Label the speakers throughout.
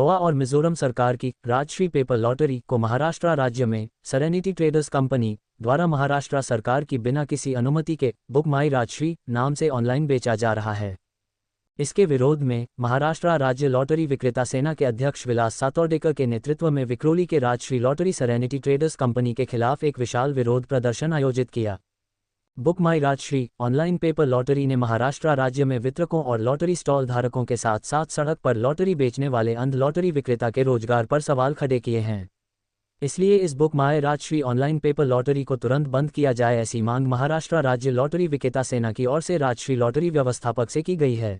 Speaker 1: गोवा और मिजोरम सरकार की राजश्री पेपर लॉटरी को महाराष्ट्र राज्य में सेरेनिटी ट्रेडर्स कंपनी द्वारा महाराष्ट्र सरकार की बिना किसी अनुमति के बुक माई राजश्री नाम से ऑनलाइन बेचा जा रहा है। इसके विरोध में महाराष्ट्र राज्य लॉटरी विक्रेता सेना के अध्यक्ष विलास सातोडेकर के नेतृत्व में विक्रोली के Rajshree lottery Serenity Traders company के खिलाफ एक विशाल विरोध प्रदर्शन आयोजित किया। बुक माई राजश्री ऑनलाइन पेपर लॉटरी ने महाराष्ट्र राज्य में वितरकों और लॉटरी स्टॉल धारकों के साथ साथ सड़क पर लॉटरी बेचने वाले अंध लॉटरी विक्रेता के रोजगार पर सवाल खड़े किए हैं। इसलिए इस बुक माई राजश्री ऑनलाइन पेपर लॉटरी को तुरंत बंद किया जाए, ऐसी मांग महाराष्ट्र राज्य लॉटरी विक्रेता सेना की ओर से राजश्री लॉटरी व्यवस्थापक से की गई है।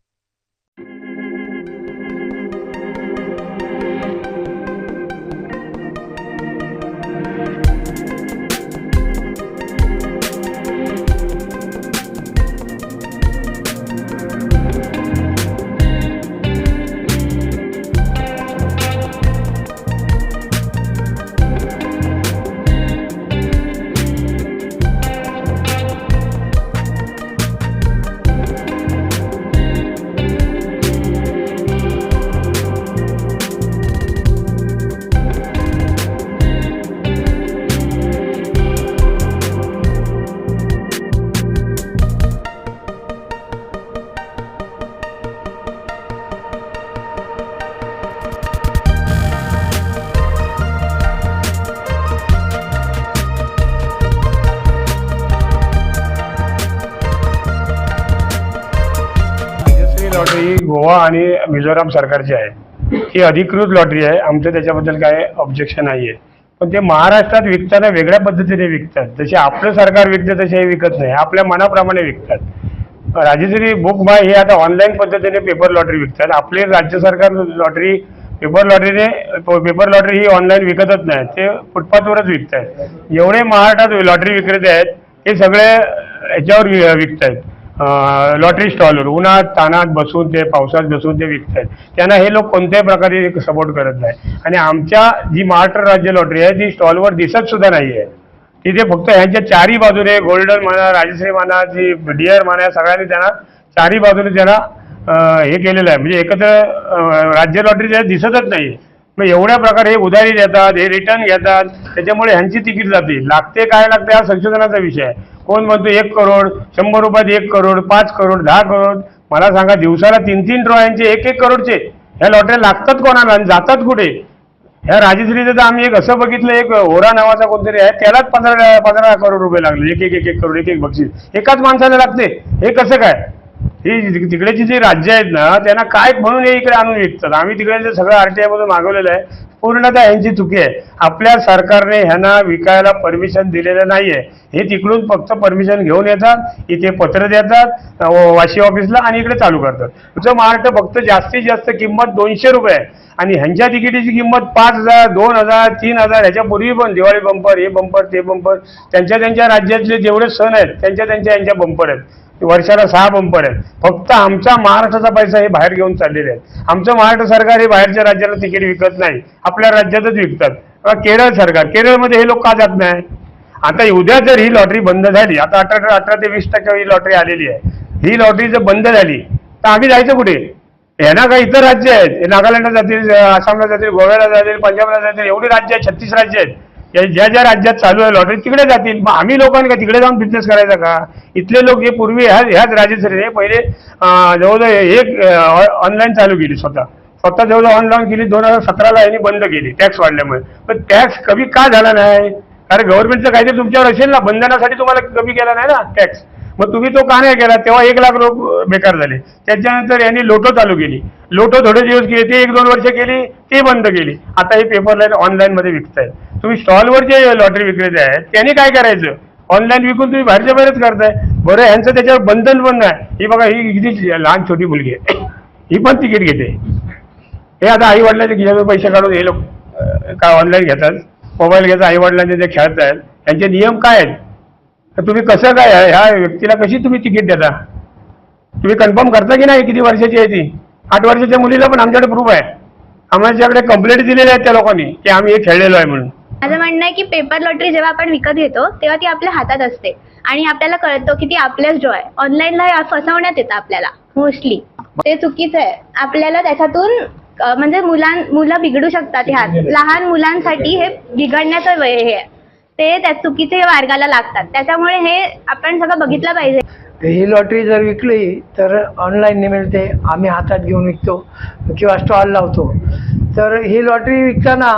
Speaker 2: लॉटरी गोवा आणि मिझोराम सरकारची आहे, ही अधिकृत लॉटरी आहे। आमचं त्याच्याबद्दल काय ऑब्जेक्शन नाही आहे, पण ते महाराष्ट्रात विकताना वेगळ्या पद्धतीने विकतात। जसे आपलं सरकार विकते तसे हे विकत नाही, आपल्या मनाप्रमाणे विकतात। राजश्री बुक माय हे आता ऑनलाईन पद्धतीने पेपर लॉटरी विकतात। आपले राज्य सरकार लॉटरी पेपर लॉटरी ही ऑनलाईन विकतच नाही, ते फुटपाथवरच विकतात। एवढे महाराष्ट्रात लॉटरी विक्रेते आहेत, हे सगळे याच्यावर विकतायत, लॉटरी स्टॉलवर उन्हात तानात बसून ते पावसात बसून ते विकतात। त्यांना हे लोक कोणत्याही प्रकारे सपोर्ट करत नाही। आणि आमच्या जी महाराष्ट्र राज्य लॉटरी आहे ती स्टॉलवर दिसत सुद्धा नाही आहे। तिथे फक्त ह्यांच्या चारी बाजूने गोल्डन म्हणा, राजश्री म्हणा, जी डिअर म्हणा, सगळ्यांनी त्यांना चारी बाजूने त्यांना हे केलेलं आहे, म्हणजे एकत्र राज्य लॉटरी दिसतच नाही। मग एवढ्या प्रकारे हे उधारी देतात, हे रिटर्न घेतात, त्याच्यामुळे ह्यांची तिकीट जाते। लागते काय लागते हा संशोधनाचा विषय आहे। कोण म्हणतो 1 करोड, 100 रुपयात 1 करोड, 5 करोड, 10 करोड। मला सांगा, दिवसाला 3-3 ड्रॉ यांचे 1-1 करोडचे ह्या लॉटऱ्या लागतात कोणाला आणि जातात कुठे? ह्या राजश्रीचं तर आम्ही एक असं बघितलं, एक होरा नावाचा कोणतरी आहे, त्यालाच 15 करोड रुपये लागले, एक करोड, एक बक्षीस एकाच माणसाला लागते। हे कसं काय? ही तिकडेची जी राज्य आहेत ना, त्यांना काय म्हणून हे इकडे आणून विकतात। आम्ही तिकडे सगळं RTI मधून मागवलेलं आहे, पूर्णतः यांची चुकी आहे। आपल्या सरकारने ह्यांना विकायला परमिशन दिलेलं नाहीये। हे तिकडून फक्त परमिशन घेऊन येतात, इथे पत्र देतात वाशी ऑफिसला आणि इकडे चालू करतात। तुमचं महाराष्ट्र फक्त जास्तीत जास्त किंमत 200 रुपये आहे आणि ह्यांच्या तिकिटीची किंमत 5,000, 2,000, 3,000। ह्याच्यापूर्वी पण दिवाळी बंपर, हे बंपर, ते बंपर, त्यांच्या राज्यातले जेवढे सण आहेत त्यांच्या बंपर आहेत। वर्षाला 6 बंपर आहेत। फक्त आमचा महाराष्ट्राचा पैसा हे बाहेर घेऊन चाललेले आहेत। आमचं महाराष्ट्र सरकार हे बाहेरच्या राज्याला तिकीट विकत नाही, आपल्या राज्यातच विकतात। केरळ सरकार, केरळमध्ये हे लोक का जात नाही? आता उद्या जर ही लॉटरी बंद झाली, आता 18 ते 20% ही लॉटरी आलेली आहे, ही लॉटरी जर बंद झाली तर आम्ही जायचं कुठे? यांना काही इतर राज्य आहेत, नागालँडला जातील, आसामला जातील, गोव्याला जातील, पंजाबला जातील, एवढी राज्य आहेत, 36 राज्य आहेत। ज्या राज्यात चालू आहे लॉटरी तिकडे जातील। मग आम्ही लोकांनी का तिकडे जाऊन बिझनेस करायचा का? इथले लोक हे पूर्वी ह्याच राजश्रीने पहिले जवळजवळ एक ऑनलाईन चालू केली, स्वतः जवळजवळ ऑनलाईन केली। 2017ला यांनी बंद केली टॅक्स वाढल्यामुळे। पण टॅक्स कमी का झाला नाही? कारण गव्हर्नमेंटचं काहीतरी तुमच्यावर असेल ना, बंधनासाठी तुम्हाला कमी केला नाही ना टॅक्स, मग तुम्ही तो का नाही केला? तेव्हा 1 लाख लोक बेकार झाले। त्याच्यानंतर यांनी लोटो चालू केली, लोटो थोडे दिवस केले, ते 1-2 वर्ष केली, ते बंद केली। आता हे पेपर लाईन ऑनलाईन मध्ये विकतायत। तुम्ही स्टॉलवर जे लॉटरी विक्रेते आहेत त्यांनी काय करायचं? ऑनलाईन विकून तुम्ही बाहेरच्या बाहेरच करताय। बरं, ह्यांचं त्याच्यावर बंधन पण नाही। ही बघा, ही किती लहान छोटी मुलगी आहे, ही पण तिकीट घेते। हे आता आई वडिलांचे खिशातून पैसे काढून हे लोक काय ऑनलाईन घेतात, मोबाईल घेतात, आई वडिलांचे ते खेळत आहेत। यांचे नियम काय आहेत? तर तुम्ही कसं काय ह्या व्यक्तीला कशी तुम्ही तिकीट देता? तुम्ही कन्फर्म करता की नाही किती वर्षाची आहे ती? 8 वर्षाच्या मुलीला पण आमच्याकडे प्रूफ आहे, आमच्याकडे कंप्लेंट दिलेल्या आहेत त्या लोकांनी की आम्ही हे खेळलेलो आहे म्हणून।
Speaker 3: माझं म्हणणं आहे की पेपर लॉटरी जेव्हा आपण विकत घेतो तेव्हा ती आपल्या हातात असते आणि आपल्याला कळतं की ती आपल्याच ड्रॉ आहे। ऑनलाईनला फसवण्यात येतं आपल्याला मोस्टली, ते चुकीचं आहे। आपल्याला त्याच्यातून म्हणजे मुलं बिघडू शकतात. ह्यात लहान मुलांसाठी हे बिघडण्याचं वय हे आहे. ते त्या चुकीचे मार्गाला लागतात. त्याच्यामुळे हे आपण सगळं बघितलं पाहिजे.
Speaker 4: ही लॉटरी जर विकली तर ऑनलाईन मिळते, आम्ही हातात घेऊन विकतो किंवा स्टॉल लावतो. तर ही लॉटरी विकताना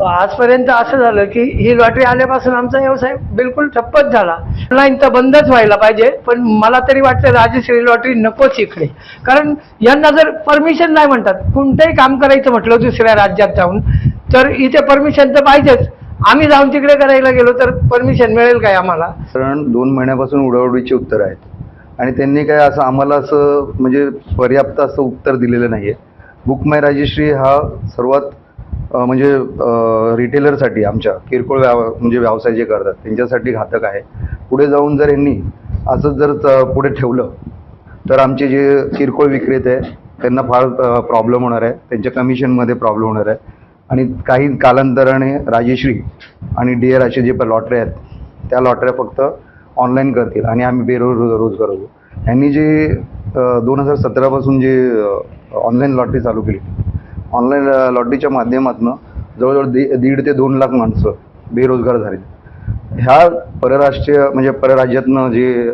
Speaker 4: आजपर्यंत असं झालं की ही लॉटरी आल्यापासून आमचा व्यवसाय बिलकुल ठप्पच झाला. ऑनलाईन तर बंदच व्हायला पाहिजे, पण मला तरी वाटतं राजश्री लॉटरी नकोच इकडे. कारण यांना जर परमिशन नाही म्हणतात, कोणतंही काम करायचं म्हटलं दुसऱ्या राज्यात जाऊन तर इथे परमिशन तर पाहिजेच. आम्ही जाऊन तिकडे करायला गेलो तर परमिशन मिळेल काय आम्हाला?
Speaker 5: कारण 2 महिन्यापासून उडाउडीची उत्तरं आहेत आणि त्यांनी काय असं आम्हाला असं म्हणजे पर्याप्त असं उत्तर दिलेलं नाही आहे. बुक माय राजश्री हा सर्वात म्हणजे रिटेलरसाठी आमच्या किरकोळ म्हणजे व्यवसाय जे करतात त्यांच्यासाठी घातक आहे. पुढे जाऊन जर यांनी असं जर पुढे ठेवलं तर आमचे जे किरकोळ विक्रेते आहे त्यांना फार प्रॉब्लेम होणार आहे, त्यांच्या कमिशनमध्ये प्रॉब्लेम होणार आहे आणि काही कालांतराने राजश्री आणि डिअर असे जे लॉटरी आहेत त्या लॉटऱ्या फक्त ऑनलाईन करतील आणि आम्ही बेरोजगार होऊ. यांनी जे 2017 जे ऑनलाईन लॉटरी चालू केली, ऑनलाईन लॉटरीच्या माध्यमातून जवळजवळ 1.5 ते 2 लाख माणसं बेरोजगार झाली. ह्या परराष्ट्रीय म्हणजे परराज्यातनं जे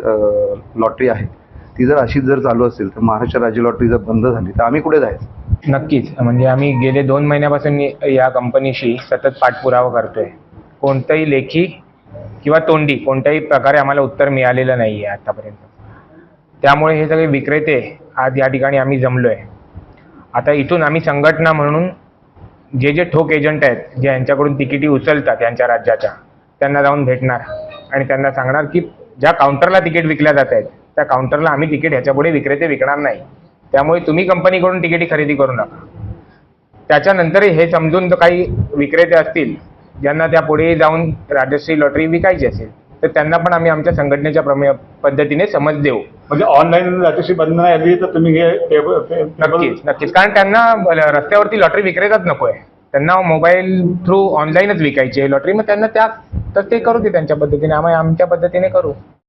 Speaker 5: लॉटरी आहे ती जर अशीच जर चालू असेल तर महाराष्ट्र राज्य लॉटरी जर बंद झाली तर आम्ही कुठे जायचं?
Speaker 6: नक्कीच. म्हणजे आम्ही गेले 2 महिन्यापासून या कंपनीशी सतत पाठपुरावा करतोय. कोणतंही लेखी किंवा तोंडी कोणत्याही प्रकारे आम्हाला उत्तर मिळालेलं नाही आहे आतापर्यंत. त्यामुळे हे सगळे विक्रेते आज या ठिकाणी आम्ही जमलोय. आता इथून आम्ही संघटना म्हणून जे ठोक एजंट आहेत जे यांच्याकडून तिकिटी उचलतात यांच्या राज्याच्या, त्यांना जाऊन भेटणार आणि त्यांना सांगणार की ज्या काउंटरला तिकीट विकल्या जात आहेत त्या काउंटरला आम्ही तिकीट ह्याच्यापुढे विक्रेते विकणार नाही. त्यामुळे तुम्ही कंपनीकडून तिकिटी खरेदी करू नका. त्याच्यानंतर हे समजून तर काही विक्रेते असतील ज्यांना त्या पुढे जाऊन राजश्री लॉटरी विकायची असेल तर त्यांना पण आम्ही आमच्या संघटनेच्या पद्धतीने समज देऊ.
Speaker 7: म्हणजे ऑनलाईन राजश्री बंद नाही आली तर तुम्ही हे
Speaker 6: नक्कीच. कारण त्यांना रस्त्यावरती लॉटरी विक्रेताच नकोय. त्यांना मोबाईल थ्रू ऑनलाईनच विकायची आहे लॉटरी. मग त्यांना तर ते करू दे त्यांच्या पद्धतीने, आम्ही आमच्या पद्धतीने करू.